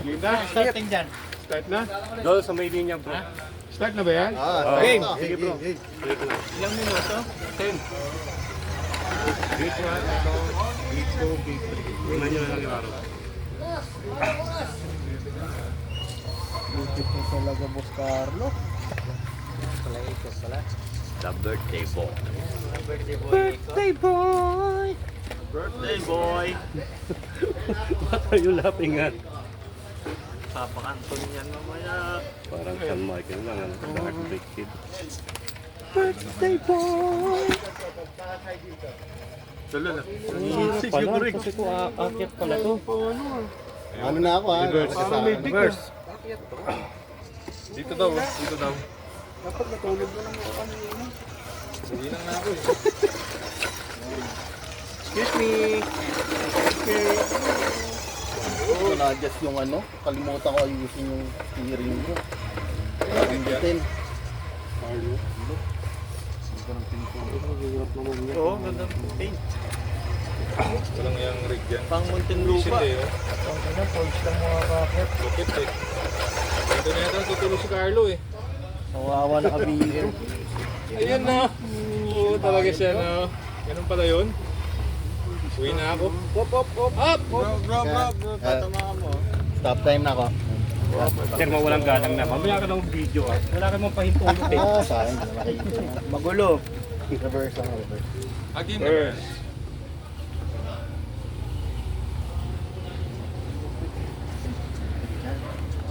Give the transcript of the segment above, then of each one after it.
Ganda, starting dyan. Start na? Doon sa may linya bro. Start na ba yan? Game! Sige bro. Ilang minuto? 10. Gate 1, ito. Gate 2, gate 3. Tingnan nyo na lang yung araw. Lupit na talaga, Boss Carlo. The birthday boy. Birthday boy! Birthday boy! What are you laughing at? Papakanton yan mamaya. Parang San Michael lang, ano? Dark Big Kid. Birthday boy! Siguro kasi ko aakyat pala to. Ano na ako ha? Reverse. Dito daw, dito daw. Dapat natulog na lang ako kanina. Hindi lang na ako eh. Excuse me! Okay. Oh, na-adjust yung ano. Kalimutan ko ayusin yung steering mo. Pagkambitin. Oo, ganda ng paint. Walang yung rig yan. Pang Muntinlupa. Vision eh, oh. Ang ina, points lang mga kakit. Lukit eh. Ito na yata tutulog si Carlo eh. Kawawa na kabigil. Ayun na. Oo, talaga siya na. Ganun pala yun. Uwi na ako. Hop, hop, hop. Up! Bro, tatamaan mo. Stop time na ako. Sir, walang galang na. Mamaya ka ng video ah. Wala ka mong pahintulot eh. Sa akin, nakikita na. Magulo. Reverse ako, reverse. Again, reverse.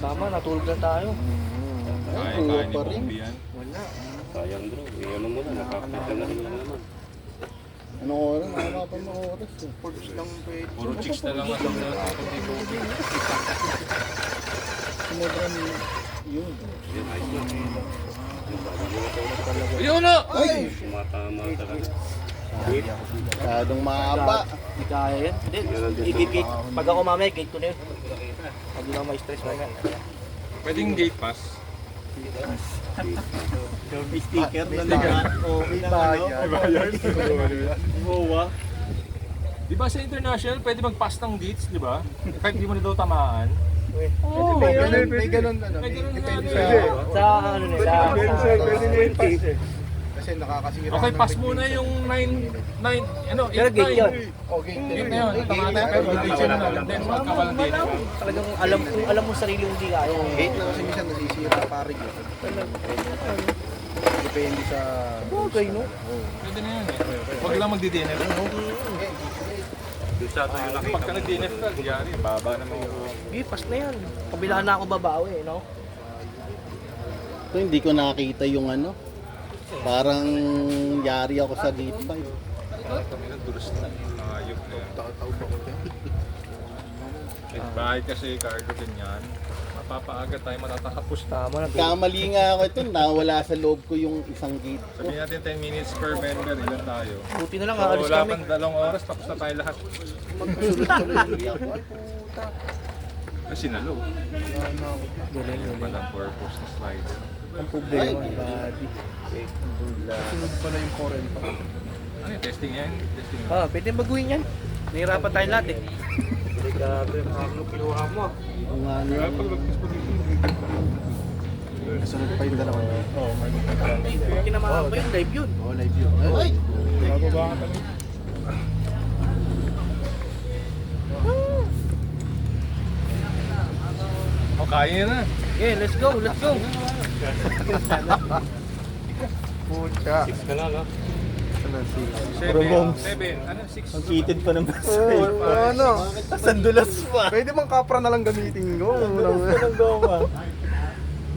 Sama, natulog na tayo. Kaya ni Bobby yan. Sayang bro. Ano mo na, nakakita na rin naman. Anong oras? Wala pa mga oras eh. Puro chicks na lang ang nakakita ni Bobby. Sumobran yun. Yan, ayos na. Ayun na! Ay! Sumatama talaga. Masyadong mahaba. Hindi kaya yan. Hindi, i-gate. Pag ako mamaya, gate ko na yun. Pag lang may stress mamaya. Pwedeng gate pass. May sticker na lahat. O, may Bayad. Bowa. Di ba sa international, pwede mag-pass ng gates, di ba? Kahit di mo na daw tamaan. Oo, may ganun. May ganun ano. May ganun nga. Sa ano nila. Kasi nakakasira. Okay, pass muna yung 9, ano, 8, Pero gate yun. Okay. Gate na yun, tamaan tayo, pero hindi siya na. Then, magkawalantin. Talagang alam mo sarili hindi kaya. Gate na kasi minsan nasisira pare yun. Depende sa... Okay, no? Pwede na yun eh. Huwag lang magdi-DNF. Dusado yung nakita Pagka nag-DNF ka, yari, baba naman yung... Okay, pass na yan. Kabila na ako babawi, no? Ito hindi ko nakita yung ano. Parang yari ako sa gate 5. Kami na, dulos na. Ayok na yan. Kahit kasi cargo ganyan, mapapaaga tayo matatapos. Tama na. Kamali nga ako ito, nawala sa loob ko yung isang gate ko. Sabihin natin 10 minutes per member, ilan tayo? Buti na lang, So, aalis wala kami. pang 2 oras, tapos na tayo lahat. Kasi nalo. Walang purpose na slider. Ang problema, body. Sunod pala yung current pa. Ano yung testing yan? Testing yan. Ah, pwede baguhin yan. Nahirapan tayong lahat eh. Grabe, ang kinuha mo. Ang ano, Kaya pag lagpas pa dito, sunod pa yung dalawa. Oo, may Kinamahan pa yun, live yun. Oo, live yun. Ay! bababa ka kami. Oh, kaya na. Okay, let's go, let's go. Pucha. 6 ka na, no? 7, ano, 6. Ang kitid pa naman Ano? Sandulas pa. Pwede bang kapra na lang gamitin ko? Ang goma.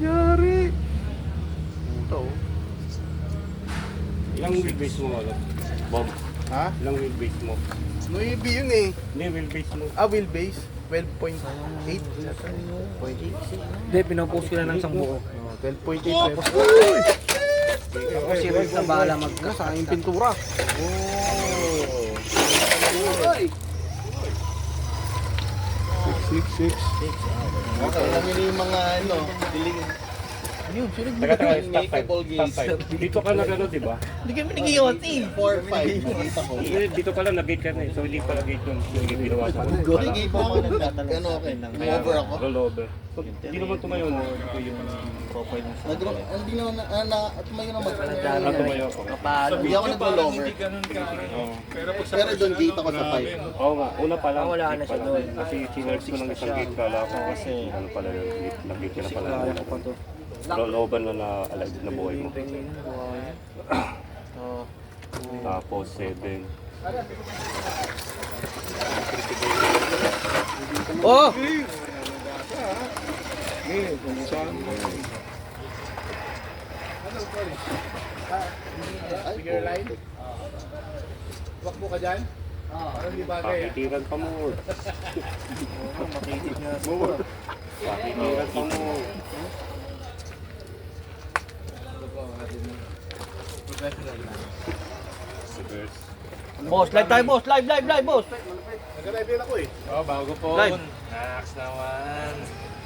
Yari! Ilang wheelbase mo, ano? Bob? Ha? Ilang wheelbase mo? Noibi yun eh. Hindi, wheelbase mo. Ah, wheelbase. 12.8. Hindi, pinopost ko na ng isang buo. 12.8. Ako si Rick na bahala mag-gas. Sa aking pintura. Okay lang yun yung mga ano, diling. Yun, sino Taga stop time. Makeable Stop time. Dito ka na gano'n, di ba? Hindi kami nag-ioti. 4-5, nakita ko. Hindi, dito ka lang, nag-gate ka na eh. So hindi pala gate yung ginawa sa Hindi, gate na ako. Ano, okay. Over ako. Rollover. So, hindi naman tumayo na. Ito yung profile mo. Hindi naman, tumayo na mag Tumayo ako. Kapalo. Hindi ako nag-rollover. Hindi ganun ka. Pero pag sa Pero doon gate ako sa 5. Oo nga, una pa lang. Wala gate na siya pa lang. doon. Kasi sinerge ko ng isang gate kala ko kasi ano pala yun, nag-gate ka na pala. Rollover na na alive na buhay mo. Tapos 7. Oh! Figure line? Wakbo ka dyan? Parang di bagay. Pakitiran pa mo. Makitid nga. Pakitiran pa mo. Reverse. Boss, live tayo boss. Live, boss. Nag-live din ako eh. Oh, bago po. Live. Nax naman.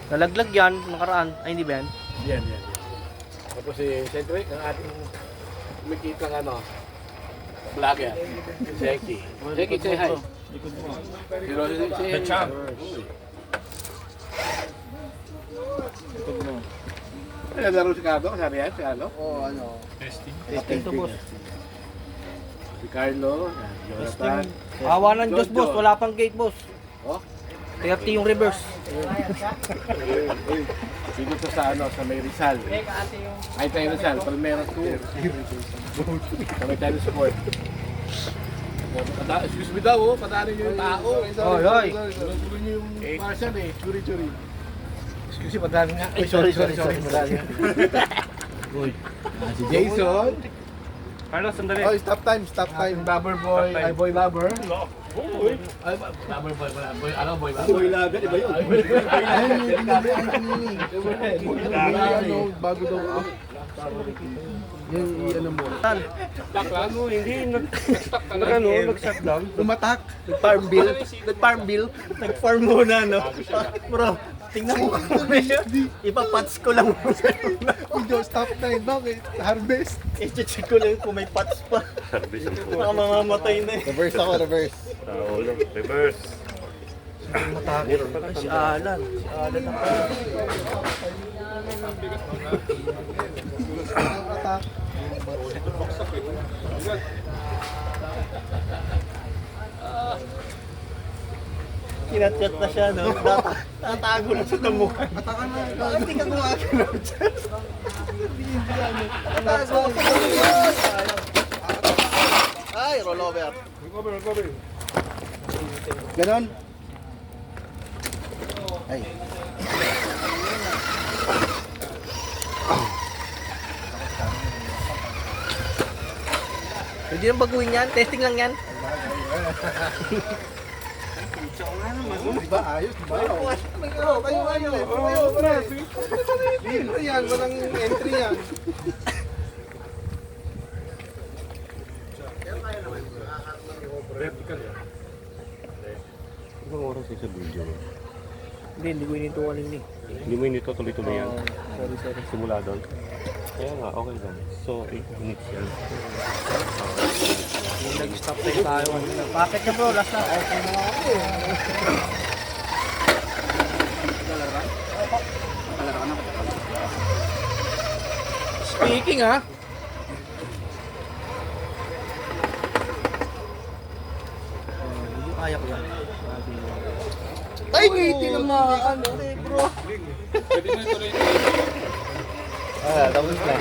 Nalaglag yan, nakaraan. Ay, hindi ba yan? Yan. Tapos si Cedric, ang ating kumikitang vlogger. Zeki. Zeki, say hi. Pero say The champ. Nalaro si Carlo, kasama yan, si Carlo? Oo, Testing. Ito boss. Si Carlo, Jonathan. Awa ng Diyos boss, wala pang gate boss. Oh? 30 yung reverse. Dito to sa sa may Rizal. Ay tayo Rizal, Palmera 2. Sa may tayo sport. Excuse me daw, patalo niyo yung tao. Oy. Gulo niyo yung Martian eh, churi-churi. Excuse me, patalo nga. Sorry. Patalo nga. Si Jason. Carlos, sandali. Oh, stop time. Lover boy, ay boy lover. Ay, lover boy, wala. Boy, ano boy lover? Boy lover, iba yun. Bago daw ako. Yan, i-ano mo. Ano, hindi. Nag-shut down. Umatak. Nag-farm bill. Nag-farm muna, no? Bro, tingnan mo kami. Ipapats ko lang muna. Video, stop time. Bakit? Harvest. I-check ko lang kung may pats pa. Baka mamamatay na eh. Reverse ako, reverse. Ulo. Reverse. Matakot. Si Alan. Si Alan ang Attack. kinat-chat na siya, no? Tatago na siya ng mukha. Hindi ka gumagalaw dyan. Tatago na siya. Ay, rollover. Recover. Ganon. Ay. Pwede nang baguhin yan. Testing lang yan. Diba? Ayos, diba? Kayo. Libre yan, walang entry yan. Vertical yan. Ibang oras sa video. Hindi ko inintuan yun eh. Hindi mo yun ito tuloy-tuloy yan. Sorry. Simula doon. Kaya nga, okay lang. So, 8 minutes yan. Nag-stop tayo tayo. Packet na bro, last na. Okay na ako. Speaking ha. Kaya ko yan. Ay, ngiti ng mga ano. Bro. Pwede mo ituloy. Tapos na.